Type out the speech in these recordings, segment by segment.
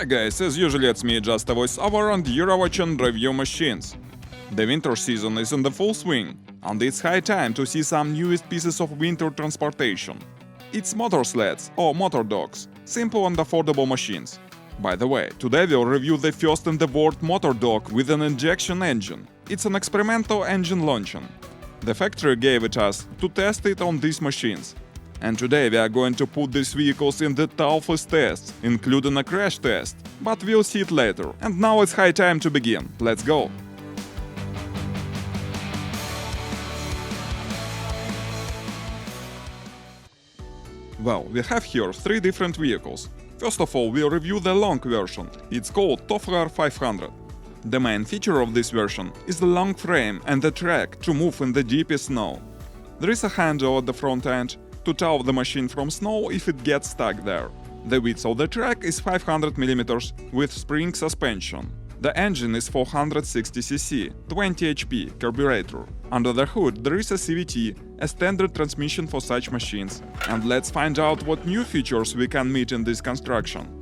Hi guys, as usually it's me, just a voiceover, and you're watching Review Machines. The winter season is in the full swing, and it's high time to see some newest pieces of winter transportation. It's motor sleds or motor dogs, simple and affordable machines. By the way, today we'll review the first in the world motor dog with an injection engine. It's an experimental engine launching. The factory gave it us to test it on these machines. And today we are going to put these vehicles in the toughest tests, including a crash test. But we'll see it later. And now it's high time to begin. Let's go! Well, we have here three different vehicles. First of all, we'll review the long version. It's called Toffler 500. The main feature of this version is the long frame and the track to move in the deepest snow. There is a handle at the front end to tow the machine from snow if it gets stuck there. The width of the track is 500 mm with spring suspension. The engine is 460cc, 20 HP carburetor. Under the hood there is a CVT, a standard transmission for such machines. And let's find out what new features we can meet in this construction.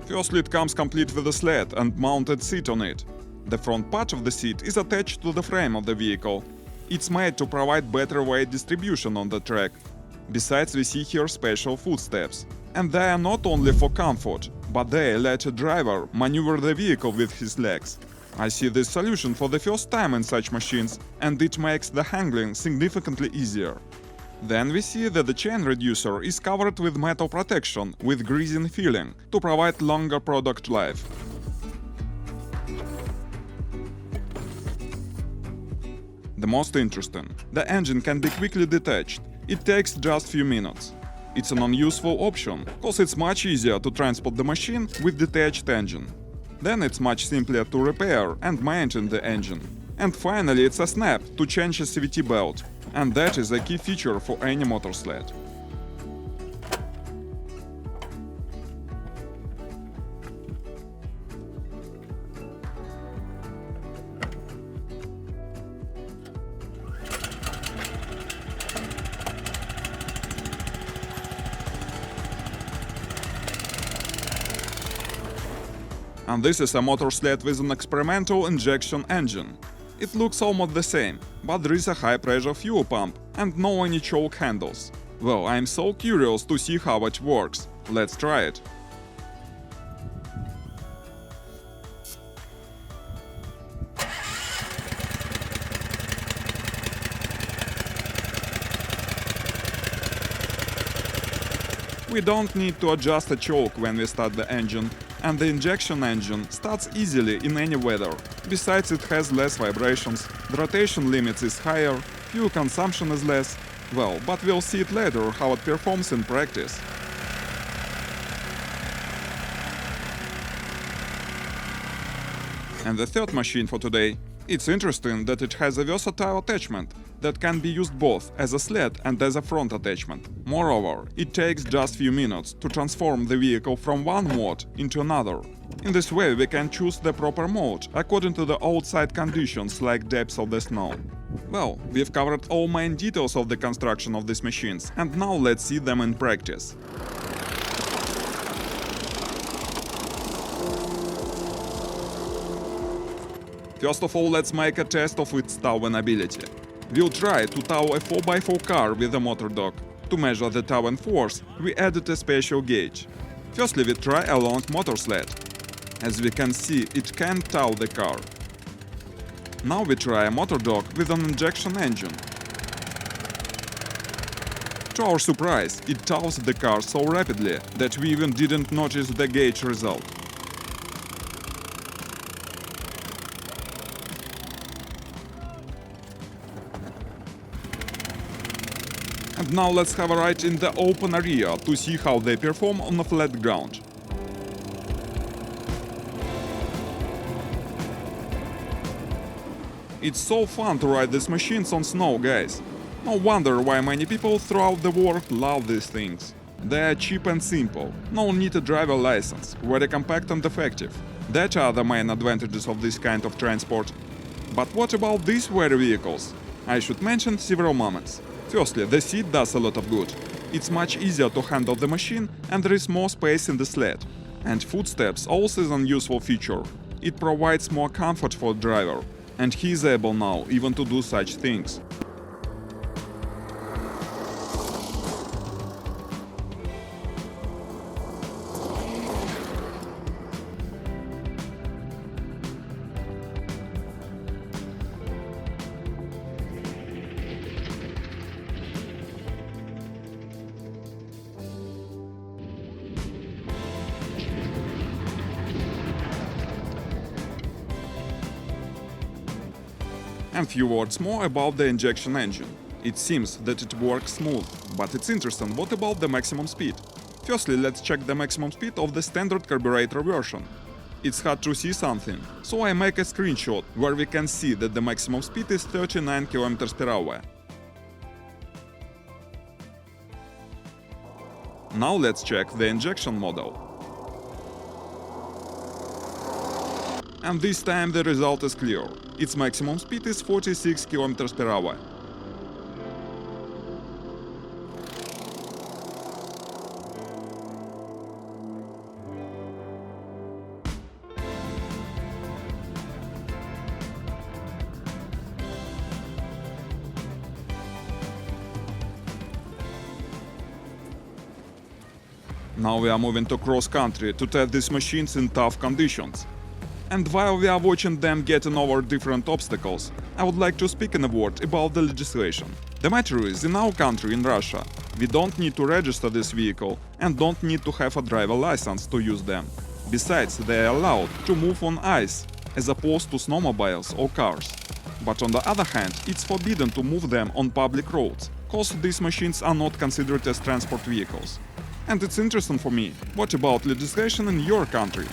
Firstly, it comes complete with a sled and mounted seat on it. The front part of the seat is attached to the frame of the vehicle. It's made to provide better weight distribution on the track. Besides, we see here special footsteps. And they are not only for comfort, but they let a driver maneuver the vehicle with his legs. I see this solution for the first time in such machines, and it makes the handling significantly easier. Then we see that the chain reducer is covered with metal protection with greasing filling to provide longer product life. The most interesting, the engine can be quickly detached. It takes just few minutes. It's an unuseful option, cause it's much easier to transport the machine with detached engine. Then it's much simpler to repair and maintain the engine. And finally, it's a snap to change a CVT belt. And that is a key feature for any motor sled. And this is a motor sled with an experimental injection engine. It looks almost the same, but there is a high-pressure fuel pump and no any choke handles. Well, I'm so curious to see how it works. Let's try it. We don't need to adjust the choke when we start the engine, and the injection engine starts easily in any weather. Besides, it has less vibrations, the rotation limit is higher, fuel consumption is less. Well, but we'll see it later how it performs in practice. And the third machine for today. It's interesting that it has a versatile attachment that can be used both as a sled and as a front attachment. Moreover, it takes just few minutes to transform the vehicle from one mode into another. In this way we can choose the proper mode according to the outside conditions like depth of the snow. Well, we've covered all main details of the construction of these machines, and now let's see them in practice. First of all, let's make a test of its towing ability. We'll try to tow a 4x4 car with a motor dog. To measure the towing force, we added a special gauge. Firstly, we try a long motor sled. As we can see, it can tow the car. Now we try a motor dog with an injection engine. To our surprise, it tows the car so rapidly that we even didn't notice the gauge result. And now let's have a ride in the open area to see how they perform on a flat ground. It's so fun to ride these machines on snow, guys. No wonder why many people throughout the world love these things. They are cheap and simple, no need to drive a license, very compact and effective. That are the main advantages of this kind of transport. But what about these very vehicles? I should mention several moments. Firstly, the seat does a lot of good. It's much easier to handle the machine and there is more space in the sled. And footsteps also is an useful feature. It provides more comfort for the driver, and he is able now even to do such things. And few words more about the injection engine. It seems that it works smooth, but it's interesting what about the maximum speed. Firstly, let's check the maximum speed of the standard carburetor version. It's hard to see something, so I make a screenshot where we can see that the maximum speed is 39 km per hour. Now let's check the injection model. And this time the result is clear. Its maximum speed is 46 km per hour. Now we are moving to cross country to test these machines in tough conditions. And while we are watching them getting over different obstacles, I would like to speak in a word about the legislation. The matter is, in our country, in Russia, we don't need to register this vehicle and don't need to have a driver license to use them. Besides, they are allowed to move on ice, as opposed to snowmobiles or cars. But on the other hand, it's forbidden to move them on public roads, cause these machines are not considered as transport vehicles. And it's interesting for me, what about legislation in your country?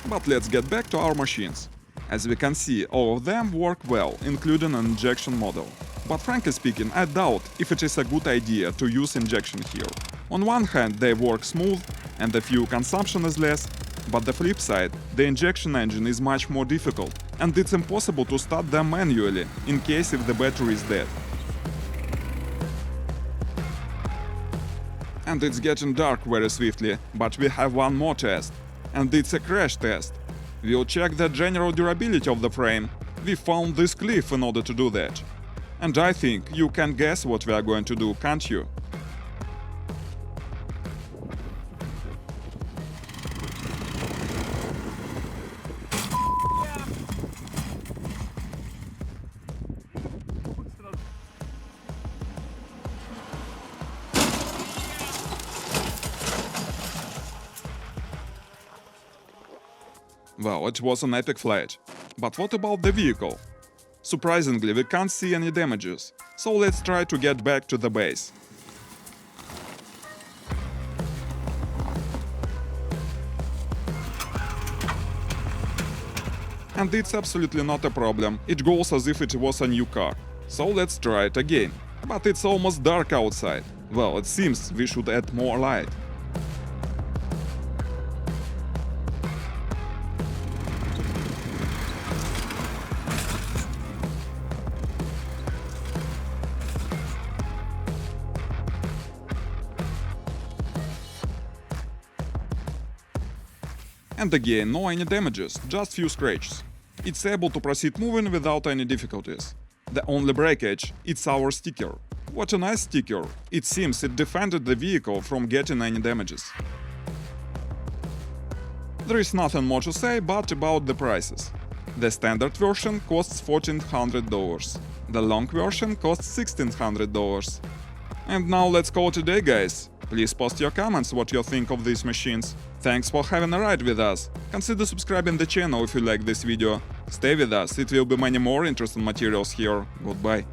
But let's get back to our machines. As we can see, all of them work well, including an injection model. But frankly speaking, I doubt if it is a good idea to use injection here. On one hand, they work smooth and the fuel consumption is less, but the flip side, the injection engine is much more difficult and it's impossible to start them manually in case if the battery is dead. And it's getting dark very swiftly, but we have one more test. And it's a crash test. We'll check the general durability of the frame. We found this cliff in order to do that. And I think you can guess what we are going to do, can't you? Well, it was an epic flight. But what about the vehicle? Surprisingly, we can't see any damages, so let's try to get back to the base. And it's absolutely not a problem, it goes as if it was a new car. So let's try it again. But it's almost dark outside. Well, it seems we should add more light. And again, no any damages, just few scratches. It's able to proceed moving without any difficulties. The only breakage, it's our sticker. What a nice sticker! It seems it defended the vehicle from getting any damages. There is nothing more to say but about the prices. The standard version costs $1,400. The long version costs $1,600. And now let's call it a day, guys. Please post your comments what you think of these machines. Thanks for having a ride with us. Consider subscribing the channel if you like this video. Stay with us, it will be many more interesting materials here. Goodbye.